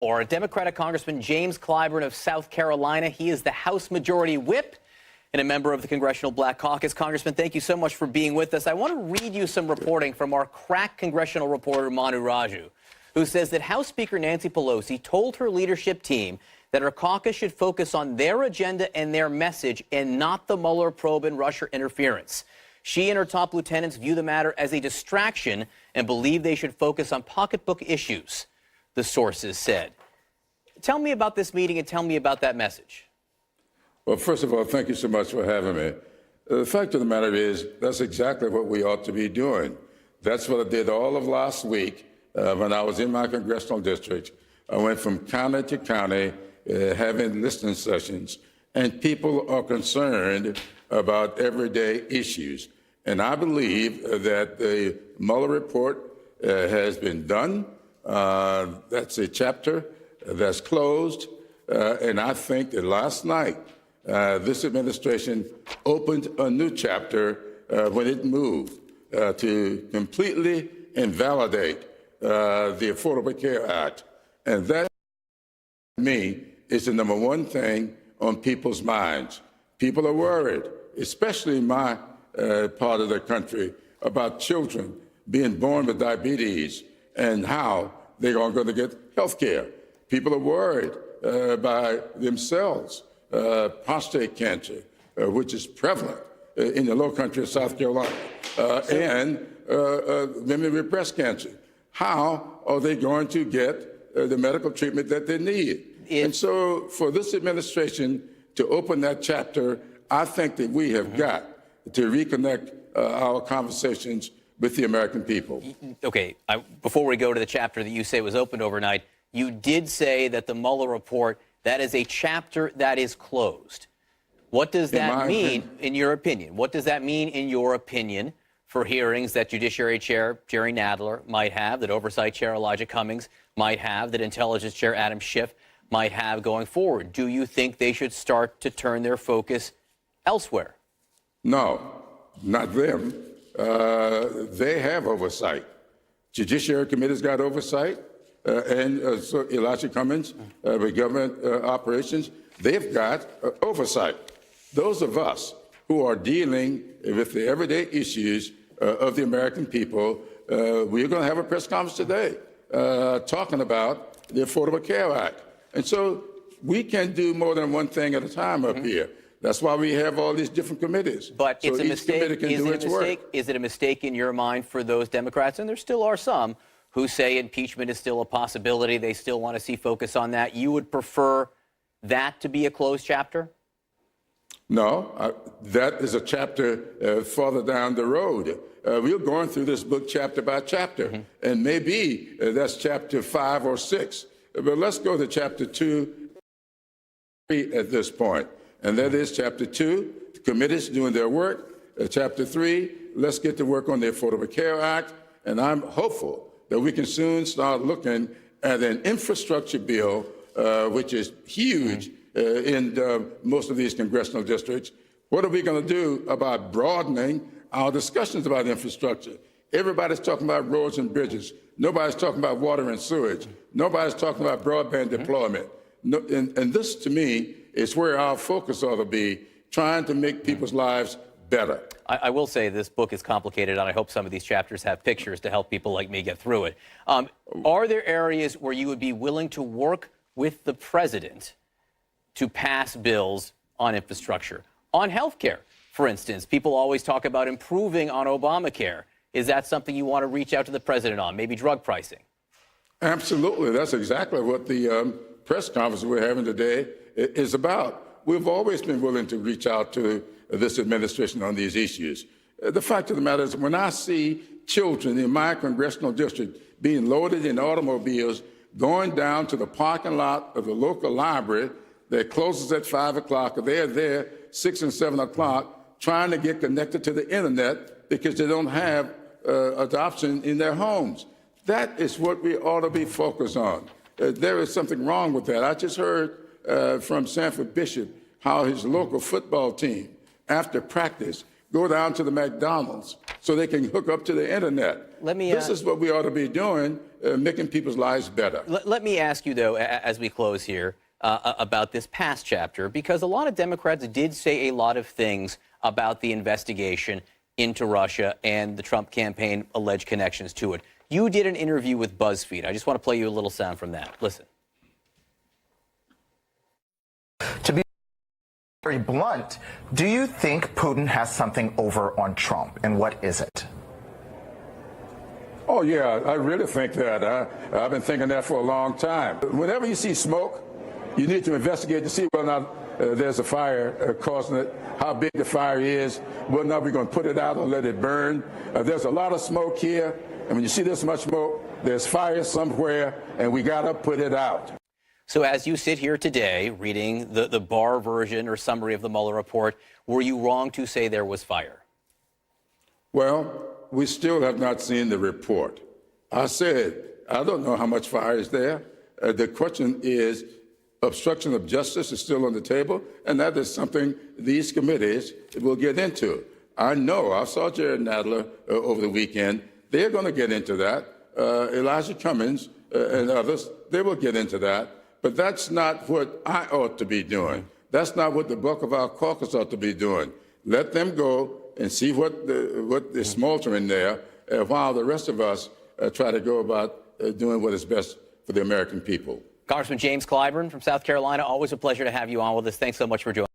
Or Democratic Congressman James Clyburn of South Carolina. He is the House Majority Whip and a member of the Congressional Black Caucus. Congressman, thank you so much for being with us. I want to read you some reporting from our crack congressional reporter, Manu Raju, who says that House Speaker Nancy Pelosi told her leadership team that her caucus should focus on their agenda and their message and not the Mueller probe and Russia interference. She and her top lieutenants view the matter as a distraction and believe they should focus on pocketbook issues, the sources said. Tell me about this meeting and tell me about that message. Well, first of all, thank you so much for having me. The fact of the matter is that's exactly what we ought to be doing. That's what I did all of last week when I was in my congressional district. I went from county to county having listening sessions, and people are concerned about everyday issues. And I believe that the Mueller report has been done. That's a chapter that's closed. And I think that last night, this administration opened a new chapter when it moved to completely invalidate the Affordable Care Act. And that, to me, is the number one thing on people's minds. People are worried, especially in my part of the country, about children being born with diabetes and how they are going to get health care. People are worried by themselves. Prostate cancer, which is prevalent in the low country of South Carolina, and women with breast cancer. How are they going to get the medical treatment that they need? And so for this administration to open that chapter, I think that we have got to reconnect our conversations with the American people. Okay, before we go to the chapter that you say was opened overnight, you did say that the Mueller report, that is a chapter that is closed. What does that mean, in your opinion? What does that mean, in your opinion, for hearings that Judiciary Chair Jerry Nadler might have, that Oversight Chair Elijah Cummings might have, that Intelligence Chair Adam Schiff might have going forward? Do you think they should start to turn their focus elsewhere? No, not them. They have oversight. Judiciary Committee's got oversight. So Elijah Cummings, with government operations, they've got oversight. Those of us who are dealing with the everyday issues of the American people, we're going to have a press conference today talking about the Affordable Care Act. And so we can do more than one thing at a time up here. That's why we have all these different committees. But so it's a mistake. Is it a mistake in your mind for those Democrats, and there still are some, who say impeachment is still a possibility, they still want to see focus on that? You would prefer that to be a closed chapter? No, that is a chapter farther down the road. We're going through this book chapter by chapter, and maybe that's chapter 5 or 6. But let's go to chapter 2 at this point, and that is chapter 2, the committees doing their work. Chapter 3, let's get to work on the Affordable Care Act, and I'm hopeful that we can soon start looking at an infrastructure bill, which is huge in most of these congressional districts. What are we going to do about broadening our discussions about infrastructure? Everybody's talking about roads and bridges. Nobody's talking about water and sewage. Nobody's talking about broadband deployment. No, and this, to me, is where our focus ought to be, trying to make people's lives better. I will say this book is complicated, and I hope some of these chapters have pictures to help people like me get through it. Are there areas where you would be willing to work with the president to pass bills on infrastructure? On health care, for instance, people always talk about improving on Obamacare. Is that something you want to reach out to the president on, maybe drug pricing? Absolutely. That's exactly what the press conference we're having today is about. We've always been willing to reach out to this administration on these issues. The fact of the matter is, when I see children in my congressional district being loaded in automobiles, going down to the parking lot of the local library that closes at 5 o'clock, or they're there 6 and 7 o'clock trying to get connected to the internet because they don't have adoption in their homes. That is what we ought to be focused on. There is something wrong with that. I just heard from Sanford Bishop how his local football team, after practice, go down to the McDonald's so they can hook up to the internet. This is what we ought to be doing, making people's lives better. Let me ask you, though, as we close here, about this past chapter, because a lot of Democrats did say a lot of things about the investigation into Russia and the Trump campaign alleged connections to it. You did an interview with BuzzFeed. I just want to play you a little sound from that. Listen. To be very blunt, do you think Putin has something over on Trump, and what is it? Oh, yeah, I really think that. I've been thinking that for a long time. Whenever you see smoke, you need to investigate to see whether or not there's a fire causing it, how big the fire is, whether or not we're going to put it out or let it burn. There's a lot of smoke here, and when you see this much smoke, there's fire somewhere, and we got to put it out. So as you sit here today reading the Barr version or summary of the Mueller report, were you wrong to say there was fire? Well, we still have not seen the report. I said, I don't know how much fire is there. The question is, obstruction of justice is still on the table, and that is something these committees will get into. I know, I saw Jared Nadler over the weekend. They're going to get into that. Elijah Cummings and others, they will get into that. But that's not what I ought to be doing. That's not what the bulk of our caucus ought to be doing. Let them go and see what is smoldering there, while the rest of us try to go about doing what is best for the American people. Congressman James Clyburn from South Carolina, always a pleasure to have you on with us. Thanks so much for joining us.